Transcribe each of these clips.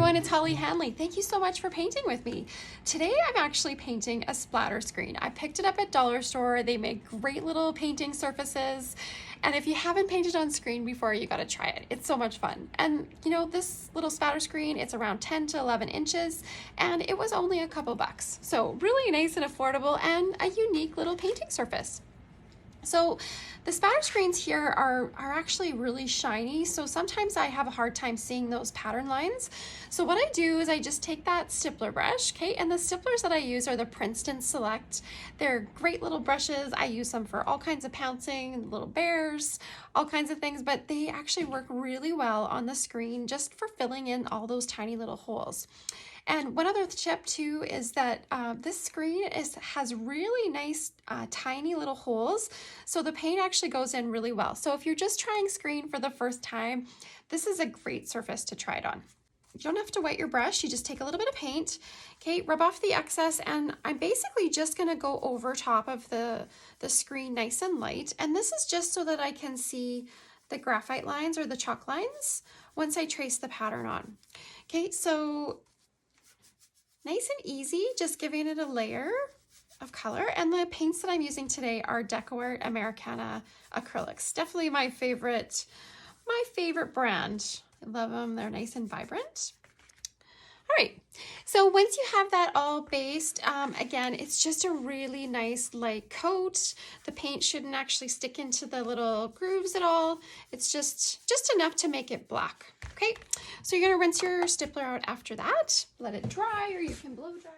everyone, it's Holly Hanley. Thank you so much for painting with me. Today I'm actually painting a splatter screen. I picked it up at Dollar Store. They make great little painting surfaces. And if you haven't painted on screen before, you gotta try it. It's so much fun. And you know, this little splatter screen, it's around 10 to 11 inches and it was only a couple bucks. So really nice and affordable and a unique little painting surface. So the spatter screens here are actually really shiny, so sometimes I have a hard time seeing those pattern lines. So what I do is I just take that stippler brush, okay, and the stipplers that I use are the Princeton Select. They're great little brushes. I use them for all kinds of pouncing, little bears, all kinds of things, but they actually work really well on the screen just for filling in all those tiny little holes. And one other tip too is that this screen has really nice tiny little holes, so the paint actually goes in really well. So if you're just trying screen for the first time, this is a great surface to try it on. You don't have to wet your brush, you just take a little bit of paint, okay, rub off the excess, and I'm basically just gonna go over top of the screen nice and light, and this is just so that I can see the graphite lines or the chalk lines once I trace the pattern on. Okay, so nice and easy, just giving it a layer of color. And the paints that I'm using today are DecoArt Americana acrylics. Definitely my favorite brand. I love them, they're nice and vibrant. All right, so once you have that all based, again, it's just a really nice light coat. The paint shouldn't actually stick into the little grooves at all. It's just enough to make it black, okay? So you're gonna rinse your stippler out after that, let it dry, or you can blow dry.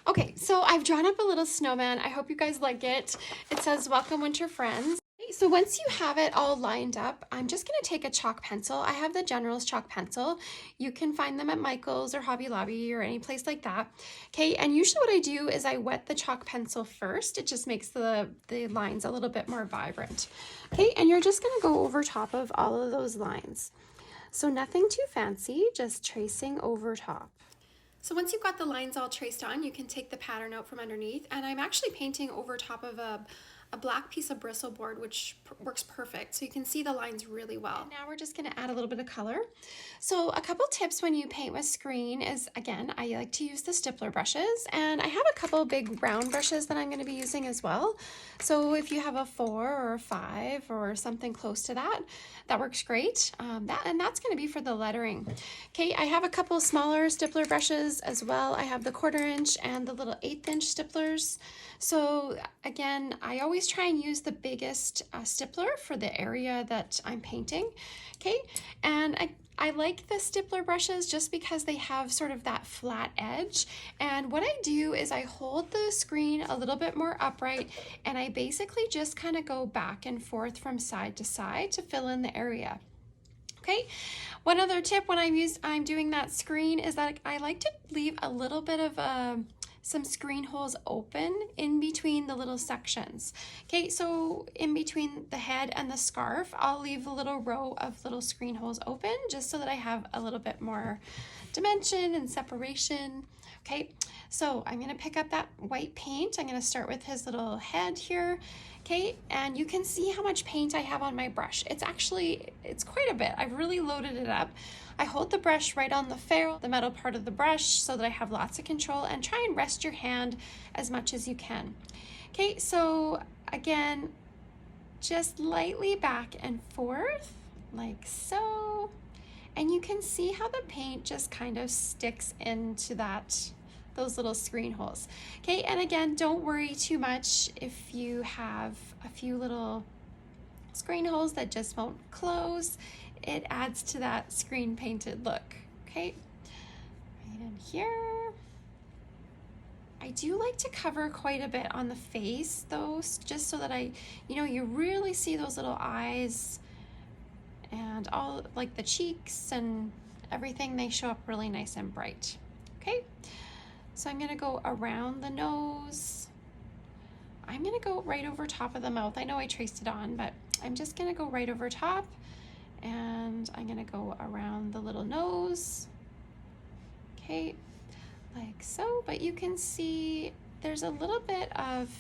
Okay, so I've drawn up a little snowman. I hope you guys like it. It says, "Welcome, winter friends." So once you have it all lined up, I'm just gonna take a chalk pencil. I have the General's chalk pencil. You can find them at Michael's or Hobby Lobby or any place like that. Okay, and usually what I do is I wet the chalk pencil first. It just makes the lines a little bit more vibrant. Okay, and you're just gonna go over top of all of those lines. So nothing too fancy, just tracing over top. So once you've got the lines all traced on, you can take the pattern out from underneath, and I'm actually painting over top of a black piece of bristle board, which works perfect. So you can see the lines really well. And now we're just gonna add a little bit of color. So a couple tips when you paint with screen is, again, I like to use the stippler brushes, and I have a couple big round brushes that I'm gonna be using as well. So if you have a 4 or a 5 or something close to that, that works great. That's gonna be for the lettering. Okay, I have a couple smaller stippler brushes as well. I have the 1/4 inch and the little 1/8 inch stipplers. So again, I always try and use the biggest stippler for the area that I'm painting, okay? And I like the stippler brushes just because they have sort of that flat edge. And what I do is I hold the screen a little bit more upright, and I basically just kind of go back and forth from side to side to fill in the area. Okay, one other tip when I'm doing that screen is that I like to leave a little bit of some screen holes open in between the little sections. Okay, so in between the head and the scarf, I'll leave a little row of little screen holes open just so that I have a little bit more dimension and separation. Okay, so I'm gonna pick up that white paint. I'm gonna start with his little head here. Okay, and you can see how much paint I have on my brush. It's quite a bit. I've really loaded it up. I hold the brush right on the ferrule, the metal part of the brush, so that I have lots of control, and try and rest your hand as much as you can. Okay, so again, just lightly back and forth, like so. And you can see how the paint just kind of sticks into those little screen holes. Okay, and again, don't worry too much if you have a few little screen holes that just won't close. It adds to that screen painted look. Okay, right in here. I do like to cover quite a bit on the face though, just so that you really see those little eyes and all, like the cheeks and everything, they show up really nice and bright. Okay, so I'm gonna go around the nose. I'm gonna go right over top of the mouth. I know I traced it on, but I'm just gonna go right over top, and I'm gonna go around the little nose. Okay, like so, but you can see there's a little bit of,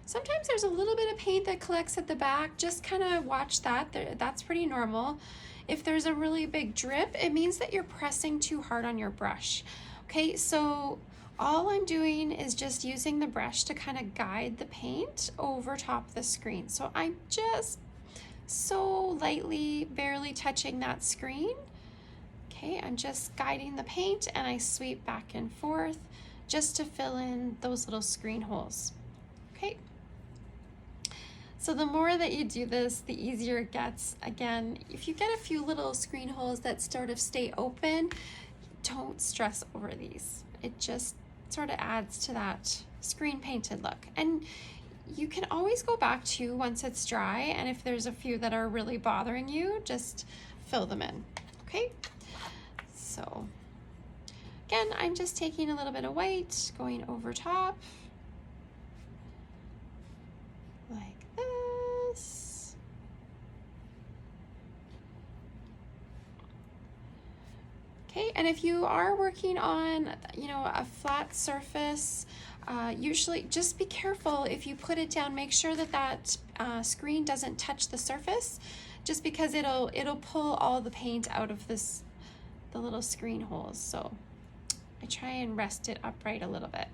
sometimes there's a little bit of paint that collects at the back. Just kind of watch that. That's pretty normal. If there's a really big drip, it means that you're pressing too hard on your brush. Okay, so all I'm doing is just using the brush to kind of guide the paint over top of the screen. So I'm just so lightly, barely touching that screen. Okay, I'm just guiding the paint and I sweep back and forth just to fill in those little screen holes. Okay. So the more that you do this, the easier it gets. Again, if you get a few little screen holes that sort of stay open, don't stress over these. It just sort of adds to that screen painted look. And you can always go back to once it's dry, and if there's a few that are really bothering you, just fill them in, okay? So again, I'm just taking a little bit of white, going over top, like this. Okay, and if you are working on, a flat surface, usually just be careful if you put it down, make sure that that screen doesn't touch the surface, just because it'll pull all the paint out of the little screen holes. So I try and rest it upright a little bit.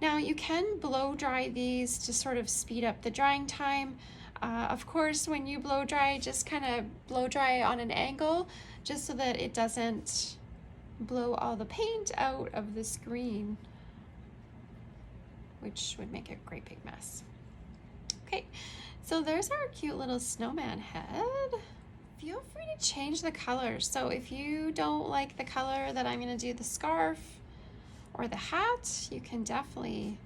Now you can blow dry these to sort of speed up the drying time. Of course, when you blow dry, just kind of blow dry on an angle, just so that it doesn't blow all the paint out of the screen, which would make a great big mess. Okay, so there's our cute little snowman head. Feel free to change the colors. So if you don't like the color that I'm gonna do the scarf or the hat, you can definitely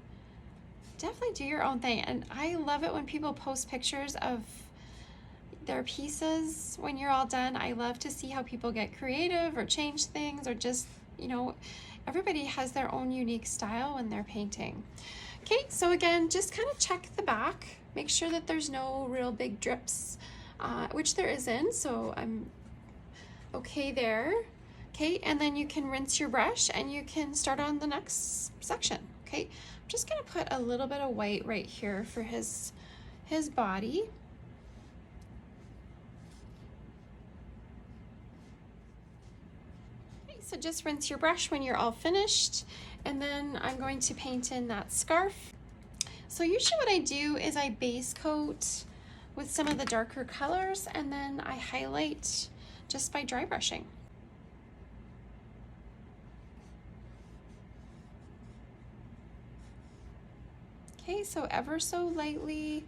do your own thing. And I love it when people post pictures of their pieces when you're all done. I love to see how people get creative or change things, or just, everybody has their own unique style when they're painting. Okay, so again, just kind of check the back, make sure that there's no real big drips, which there isn't, so I'm okay there. Okay, and then you can rinse your brush and you can start on the next section. Okay, I'm just gonna put a little bit of white right here for his body. Okay, so just rinse your brush when you're all finished, and then I'm going to paint in that scarf. So usually what I do is I base coat with some of the darker colors, and then I highlight just by dry brushing. Okay, so ever so lightly,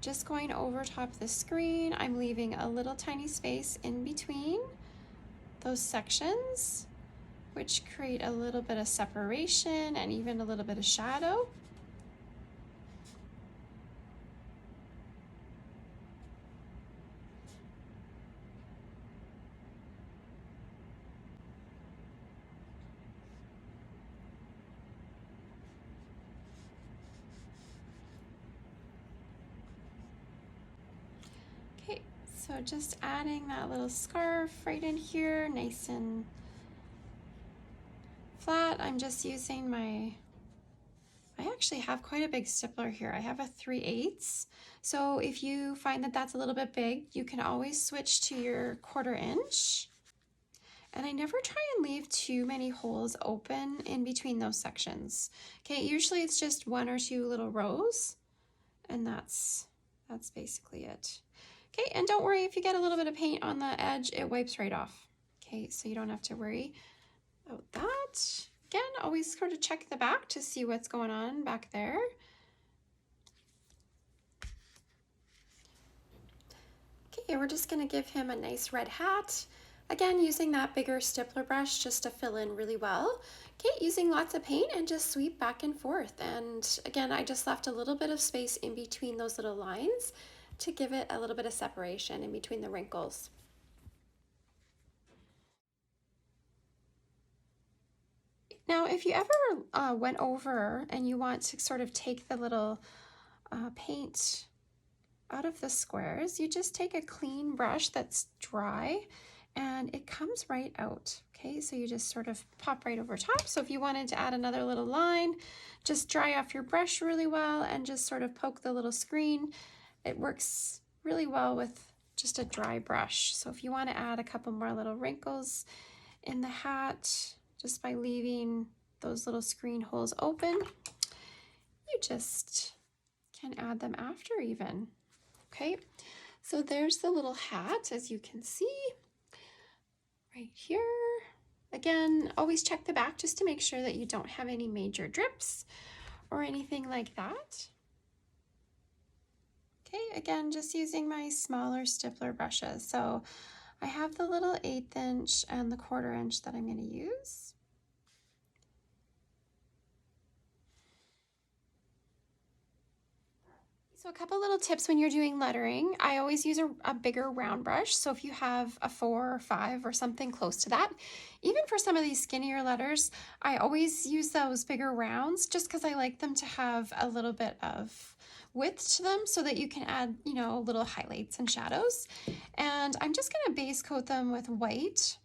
just going over top of the screen. I'm leaving a little tiny space in between those sections, which create a little bit of separation and even a little bit of shadow. Okay, so just adding that little scarf right in here, nice and flat. I'm just using I actually have quite a big stippler here. I have a 3/8. So if you find that that's a little bit big, you can always switch to your 1/4 inch. And I never try and leave too many holes open in between those sections. Okay, usually it's just 1 or 2 little rows, and that's basically it. Okay, and don't worry if you get a little bit of paint on the edge, it wipes right off. Okay, so you don't have to worry about that. Again, always sort of check the back to see what's going on back there. Okay, we're just gonna give him a nice red hat. Again, using that bigger stippler brush just to fill in really well. Okay, using lots of paint and just sweep back and forth. And again, I just left a little bit of space in between those little lines to give it a little bit of separation in between the wrinkles. Now, if you ever went over and you want to sort of take the little paint out of the squares, you just take a clean brush that's dry and it comes right out. Okay, so you just sort of pop right over top. So if you wanted to add another little line, just dry off your brush really well and just sort of poke the little screen. It works really well with just a dry brush. So if you want to add a couple more little wrinkles in the hat just by leaving those little screen holes open, you just can add them after even. Okay, so there's the little hat, as you can see right here. Again, always check the back just to make sure that you don't have any major drips or anything like that. Okay, again, just using my smaller stippler brushes. So I have the little 1/8 inch and the 1/4 inch that I'm going to use. So a couple little tips when you're doing lettering. I always use a bigger round brush. So if you have a 4 or 5 or something close to that, even for some of these skinnier letters, I always use those bigger rounds just because I like them to have a little bit of width to them so that you can add, you know, little highlights and shadows. And I'm just going to base coat them with white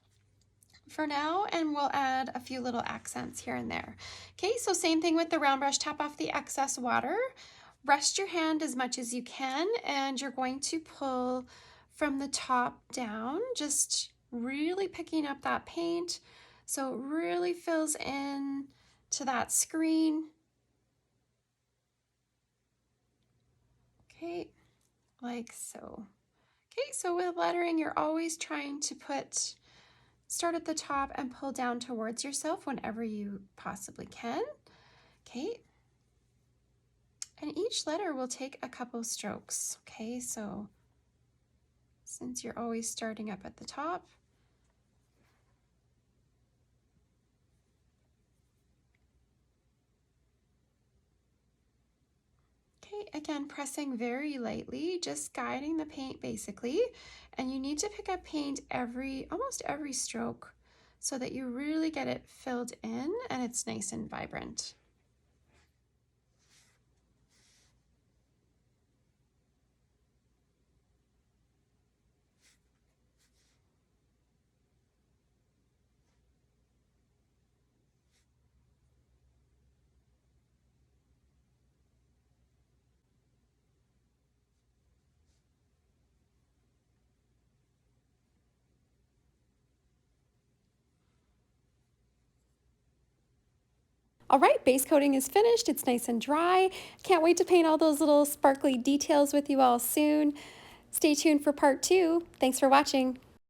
for now, and we'll add a few little accents here and there. Okay, so same thing with the round brush. Tap off the excess water. Rest your hand as much as you can, and you're going to pull from the top down, just really picking up that paint so it really fills in to that screen. Okay, like so. Okay, so with lettering, you're always trying to start at the top and pull down towards yourself whenever you possibly can. Okay. And each letter will take a couple strokes, okay? So since you're always starting up at the top, okay, again, pressing very lightly, just guiding the paint basically. And you need to pick up paint almost every stroke so that you really get it filled in and it's nice and vibrant. All right, base coating is finished. It's nice and dry. Can't wait to paint all those little sparkly details with you all soon. Stay tuned for part 2. Thanks for watching.